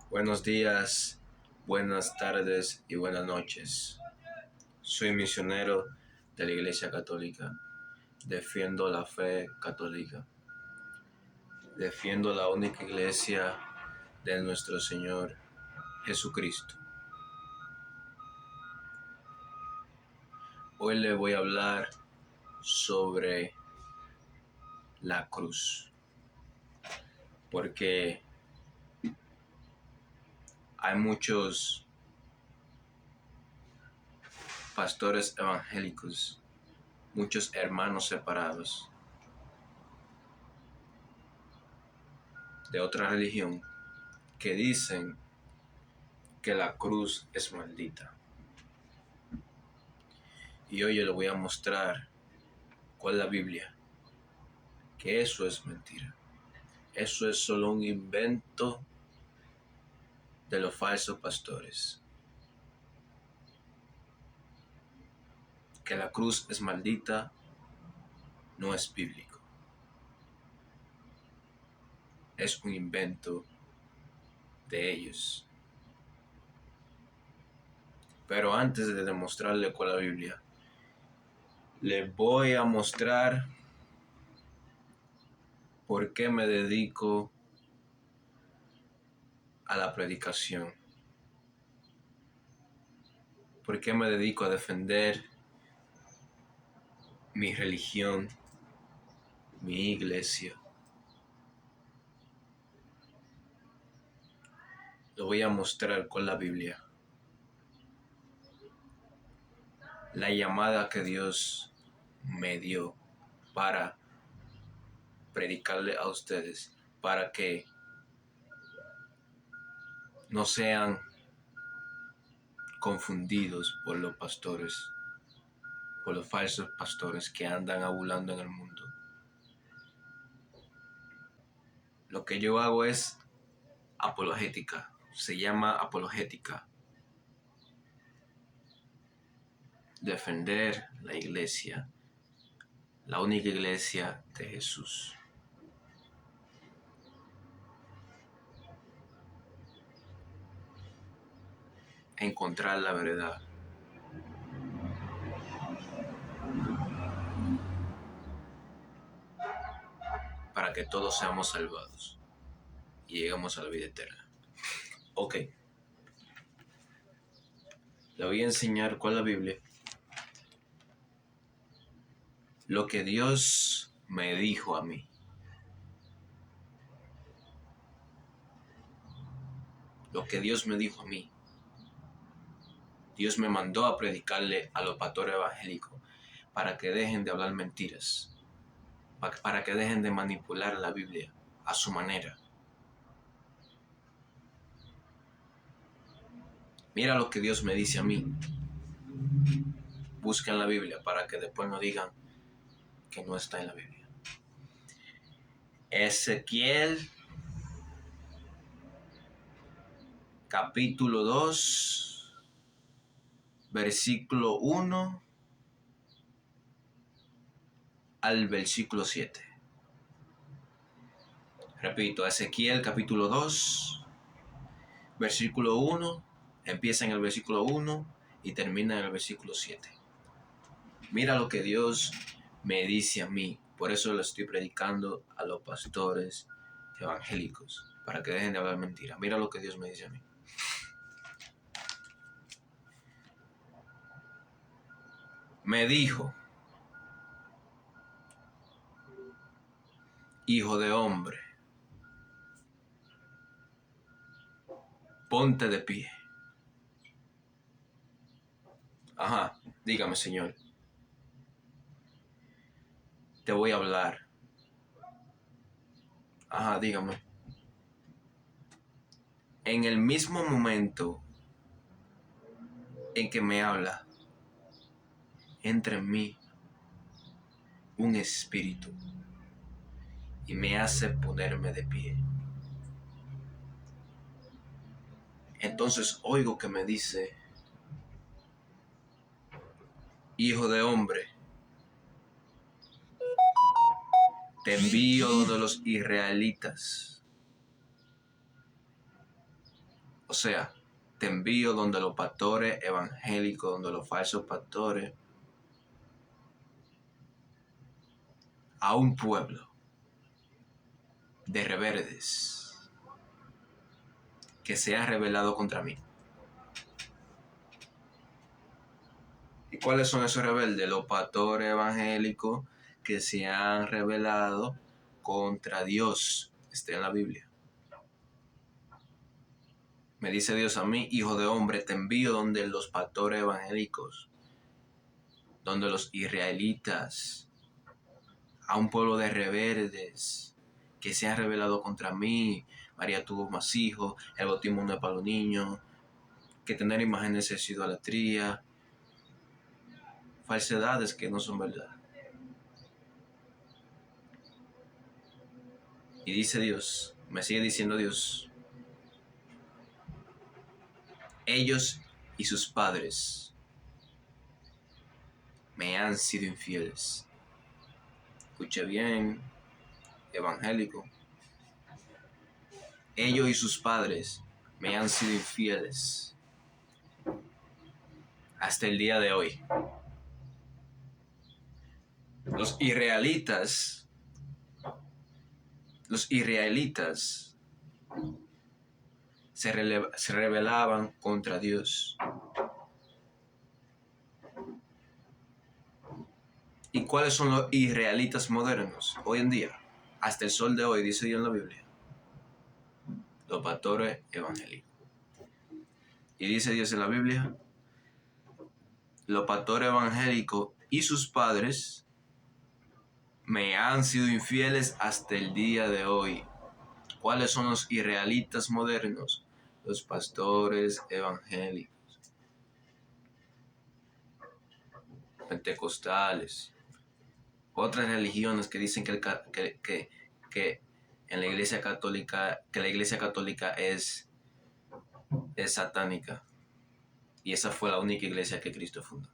Buenos días, buenas tardes y buenas noches. Soy misionero de la Iglesia Católica. Defiendo la fe católica. Defiendo la única iglesia de nuestro Señor Jesucristo. Hoy le voy a hablar sobre la cruz, porque hay muchos pastores evangélicos, muchos hermanos separados de otra religión que dicen que la cruz es maldita. Y hoy yo le voy a mostrar cuál es la Biblia, que eso es mentira. Eso es solo un invento de los falsos pastores. Que la cruz es maldita no es bíblico. Es un invento de ellos. Pero antes de demostrarle cuál es la Biblia, les voy a mostrar por qué me dedico a la predicación. Por qué me dedico a defender mi religión, mi iglesia. Le voy a mostrar cuál es la Biblia. La llamada que Dios me dio para predicarle a ustedes, para que no sean confundidos por los pastores, por los falsos pastores que andan abulando en el mundo. Lo que yo hago es apologética, se llama apologética. Defender la iglesia, la única iglesia de Jesús. Encontrar la verdad. Para que todos seamos salvados y lleguemos a la vida eterna. Ok. Le voy a enseñar cuál es la Biblia. Lo que Dios me dijo a mí. Lo que Dios me dijo a mí. Dios me mandó a predicarle a los pastores evangélicos para que dejen de hablar mentiras, para que dejen de manipular la Biblia a su manera. Mira lo que Dios me dice a mí. Busquen la Biblia para que después no digan que no está en la Biblia. Ezequiel capítulo 2, versículo 1 al versículo 7. Repito, Ezequiel capítulo 2, versículo 1, empieza en el versículo 1 y termina en el versículo 7. Mira lo que Dios me dice a mí. Por eso lo estoy predicando a los pastores evangélicos, para que dejen de hablar mentiras. Mira lo que Dios me dice a mí. Me dijo: hijo de hombre, ponte de pie. Ajá, dígame, Señor. Te voy a hablar. Ajá, dígame. En el mismo momento en que me habla, entra en mí un espíritu y me hace ponerme de pie. Entonces oigo que me dice: hijo de hombre, te envío de los israelitas sea, te envío donde los pastores evangélicos, donde los falsos pastores, a un pueblo de rebeldes que se ha rebelado contra mí. ¿Y cuáles son esos rebeldes? Los pastores evangélicos que se han rebelado contra Dios. Está en la Biblia. Me dice Dios a mí, hijo de hombre, te envío donde los pastores evangélicos, donde los israelitas, a un pueblo de rebeldes que se han rebelado contra mí. María tuvo más hijos, el bautismo no es para los niños, que tener imágenes es idolatría, falsedades que no son verdad. Y dice Dios, me sigue diciendo Dios, ellos y sus padres me han sido infieles. Escuche bien, evangélico. Ellos y sus padres me han sido infieles hasta el día de hoy. Los israelitas se rebelaban contra Dios. ¿Y cuáles son los israelitas modernos hoy en día? Hasta el sol de hoy, dice Dios en la Biblia. Los pastores evangélicos. Y dice Dios en la Biblia, los pastores evangélicos y sus padres me han sido infieles hasta el día de hoy. ¿Cuáles son los israelitas modernos? Los pastores evangélicos, pentecostales, otras religiones que dicen que en la Iglesia Católica, que la Iglesia Católica es satánica. Y esa fue la única iglesia que Cristo fundó.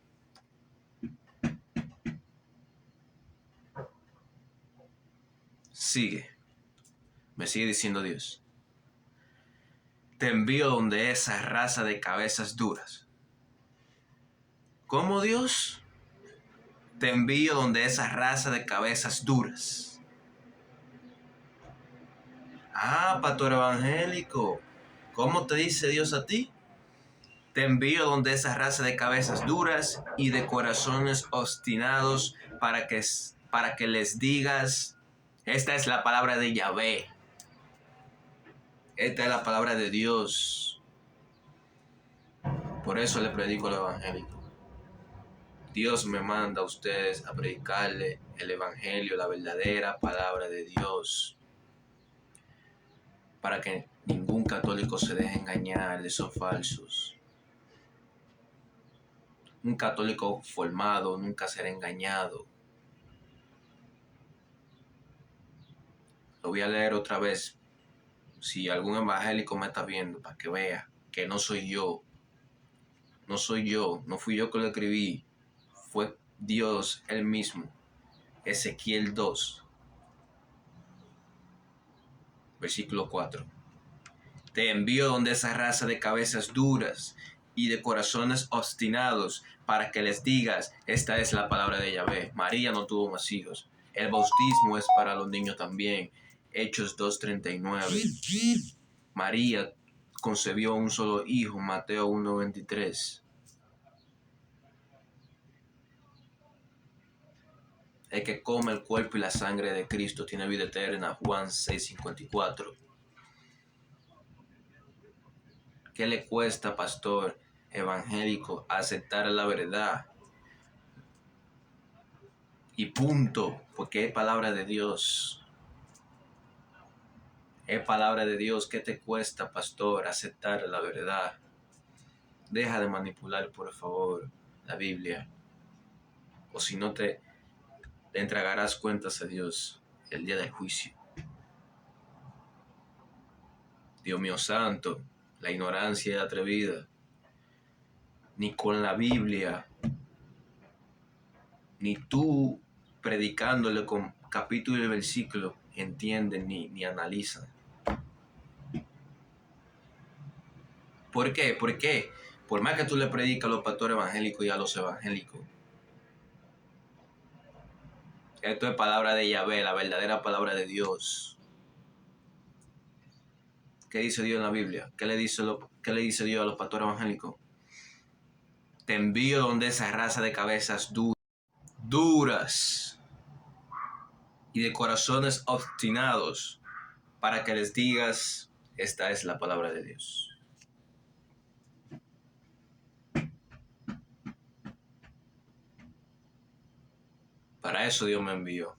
Me sigue diciendo Dios. Te envío donde esa raza de cabezas duras. ¿Cómo, Dios? Te envío donde esa raza de cabezas duras. Pastor evangélico, ¿cómo te dice Dios a ti? Te envío donde esa raza de cabezas duras y de corazones obstinados para que les digas, esta es la palabra de Yahvé. Esta es la palabra de Dios. Por eso le predico el evangélico. Dios me manda a ustedes a predicarle el evangelio, la verdadera palabra de Dios, para que ningún católico se deje engañar de esos falsos. Un católico formado nunca será engañado. Lo voy a leer otra vez, si algún evangélico me está viendo, para que vea que no soy yo. No soy yo, no fui yo que lo escribí. Fue Dios él mismo. Ezequiel 2, versículo 4. Te envío donde esa raza de cabezas duras y de corazones obstinados, para que les digas, esta es la palabra de Yahvé. María no tuvo más hijos. El bautismo es para los niños también. Hechos 2:39. María concebió un solo hijo. Mateo 1:23. El que come el cuerpo y la sangre de Cristo tiene vida eterna. Juan 6:54. ¿Qué le cuesta, pastor evangélico, aceptar la verdad? Y punto, porque es palabra de Dios. Es palabra de Dios. ¿Qué te cuesta, pastor, aceptar la verdad? Deja de manipular, por favor, la Biblia. O si no, te entregarás cuentas a Dios el día del juicio. Dios mío santo, la ignorancia es atrevida. Ni con la Biblia, ni tú predicándole con capítulo y versículo entienden ni analizan. ¿Por qué? Porque por más que tú le predicas a los pastores evangélicos y a los evangélicos, esto es palabra de Yahvé, la verdadera palabra de Dios. ¿Qué dice Dios en la Biblia? ¿Qué le dice Dios a los pastores evangélicos? Te envío donde esa raza de cabezas duras y de corazones obstinados, para que les digas, esta es la palabra de Dios. Para eso Dios me envió,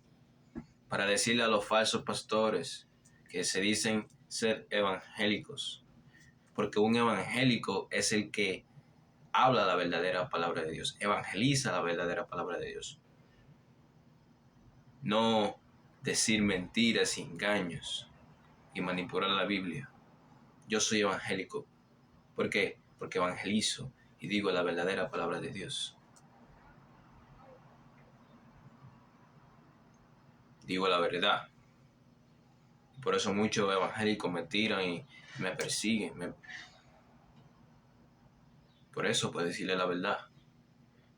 para decirle a los falsos pastores que se dicen ser evangélicos, porque un evangélico es el que habla la verdadera palabra de Dios, evangeliza la verdadera palabra de Dios. No decir mentiras y engaños y manipular la Biblia. Yo soy evangélico. ¿Por qué? Porque evangelizo y digo la verdadera palabra de Dios. Digo la verdad. Por eso muchos evangélicos me tiran y me persiguen. Por eso, puedo decirle la verdad.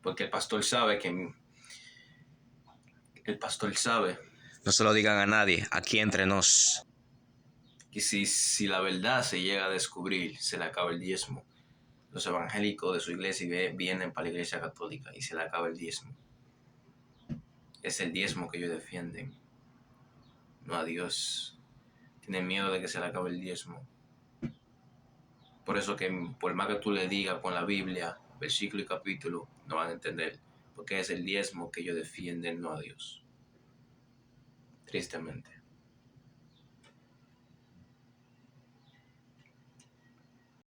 Porque el pastor sabe. No se lo digan a nadie, aquí entre nos. Y si la verdad se llega a descubrir, se le acaba el diezmo. Los evangélicos de su iglesia vienen para la iglesia católica y se le acaba el diezmo. Es el diezmo que ellos defienden, no a Dios. Tienen miedo de que se le acabe el diezmo. Por eso que por más que tú le digas con la Biblia, versículo y capítulo, no van a entender. Porque es el diezmo que ellos defienden, no a Dios. Tristemente.